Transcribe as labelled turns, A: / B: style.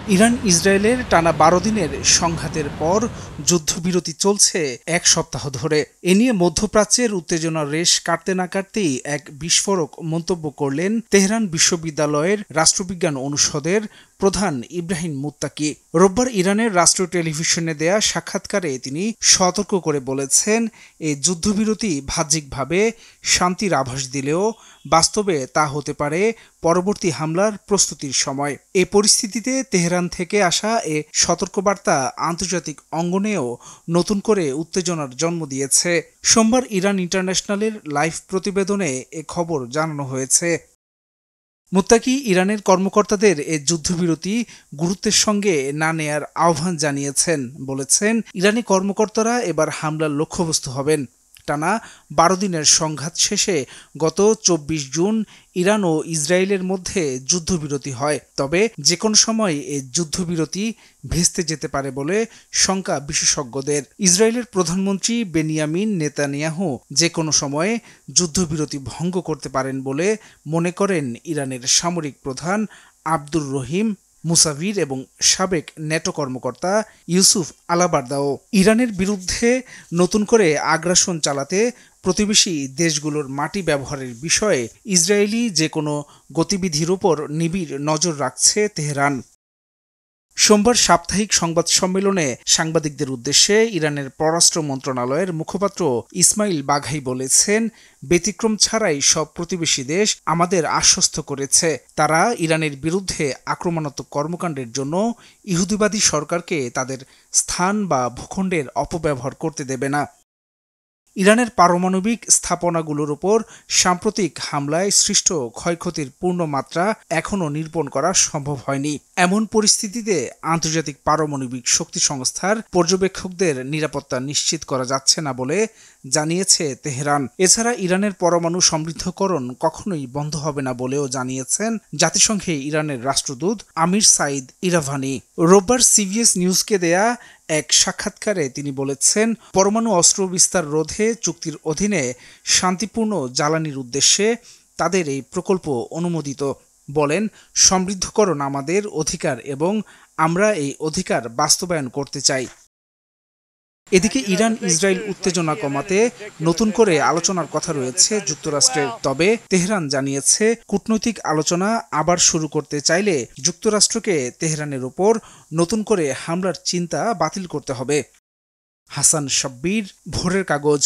A: Iran ইসরায়েলের টানা ১২ দিনের সংঘাতের পর যুদ্ধবিরতি চলছে এক সপ্তাহ ধরে। এ নিয়ে মধ্যপ্রাচ্যের উত্তেজনার রেশ কাটতে না কাটতেই এক বিস্ফোরক মন্তব্য করলেন তেহরান বিশ্ববিদ্যালয়ের রাষ্ট্রবিজ্ঞান অনুষদের প্রধান ইব্রাহিম মুত্তাকি। রোববার ইরানের রাষ্ট্রীয় টেলিভিশনে দেয়া সাক্ষাৎকারে তিনি সতর্ক করে বলেছেন, এই যুদ্ধবিরতি বাহ্যিকভাবে শান্তির আভাস দিলেও বাস্তবে তা হতে পারে পরবর্তী হামলার প্রস্তুতির সময়। এ পরিস্থিতিতে তেহরান থেকে আসা এ সতর্কবার্তা আন্তর্জাতিক অঙ্গনেও নতুন করে উত্তেজনার জন্ম দিয়েছে। সোমবার ইরান ইন্টারন্যাশনালের লাইভ প্রতিবেদনে এ খবর জানানো হয়েছে। মুত্তাকি ইরানের কর্মকর্তাদের এ যুদ্ধবিরতি গুরুত্বের সঙ্গে না নেয়ার আহ্বান জানিয়েছেন। বলেছেন, ইরানি কর্মকর্তারা এবার হামলার লক্ষ্যবস্তু হবেন। টানা ১২ দিনের সংঘাত শেষে গত ২৪ জুন ইরান ও ইসরায়েলের মধ্যে যুদ্ধবিরতি হয়। তবে যে কোনো সময় এই যুদ্ধবিরতি ভেস্তে যেতে পারে বলে শঙ্কা বিশেষজ্ঞদের। ইসরায়েলের প্রধানমন্ত্রী বেনিয়ামিন নেতানিয়াহু যে কোনো সময়ে যুদ্ধবিরতি ভঙ্গ করতে পারেন বলে মনে করেন ইরানের সামরিক প্রধান আব্দুর রহিম মুসাভির এবং সাবেক ন্যাটো কর্মকর্তা ইউসুফ আলাবার্দাও। ইরানের বিরুদ্ধে নতুন করে আগ্রাসন চালাতে প্রতিবেশী দেশগুলোর মাটি ব্যবহারের বিষয়ে ইসরায়েলি যে কোনো গতিবিধির উপর নিবিড় নজর রাখছে তেহরান। সোমবার সাপ্তাহিক সংবাদ সম্মেলনে সাংবাদিকদের উদ্দেশ্যে ইরানের পররাষ্ট্র মন্ত্রণালয়ের মুখপাত্র ইসমাইল বাঘাই বলেছেন, ব্যতিক্রম ছাড়াই সব প্রতিবেশী দেশ আমাদের আশ্বস্ত করেছে তারা ইরানের বিরুদ্ধে আক্রমণাত্মক কর্মকাণ্ডের জন্য ইহুদিবাদী সরকারকে তাদের স্থান বা ভূখণ্ডের অপব্যবহার করতে দেবে না। ইরানের পারমাণবিক স্থাপনাগুলোর উপর সাম্প্রতিক হামলায় সৃষ্ট ক্ষয়ক্ষতির পূর্ণ মাত্রা এখনও নিরূপণ করা সম্ভব হয়নি। এমন পরিস্থিতিতে আন্তর্জাতিক পারমাণবিক শক্তি সংস্থার পর্যবেক্ষকদের নিরাপত্তা নিশ্চিত করা যাচ্ছে না বলে জানিয়েছে তেহরান। এছাড়া ইরানের পরমাণু সমৃদ্ধকরণ কখনোই বন্ধ হবে না বলেও জানিয়েছেন জাতিসংঘে ইরানের রাষ্ট্রদূত আমির সাইদ ইরাভানি। রোববার সিবিএস নিউজকে দেয়া এক সাক্ষাৎকারে তিনি বলেছেন, পরমাণু অস্ত্র বিস্তার রোধে চুক্তির অধীনে শান্তিপূর্ণ জ্বালানির উদ্দেশ্যে তাদের এই প্রকল্প অনুমোদিত। বলেন, সমৃদ্ধকরণ আমাদের অধিকার এবং আমরা এই অধিকার বাস্তবায়ন করতে চাই। এদিকে ইরান ইসরায়েল উত্তেজনা কমাতে নতুন করে আলোচনার কথা রয়েছে যুক্তরাষ্ট্রের। তবে তেহরান জানিয়েছে, কূটনৈতিক আলোচনা আবার শুরু করতে চাইলে যুক্তরাষ্ট্রকে তেহরানের ওপর নতুন করে হামলার চিন্তা বাতিল করতে হবে। হাসান শাব্বির, ভোরের কাগজ।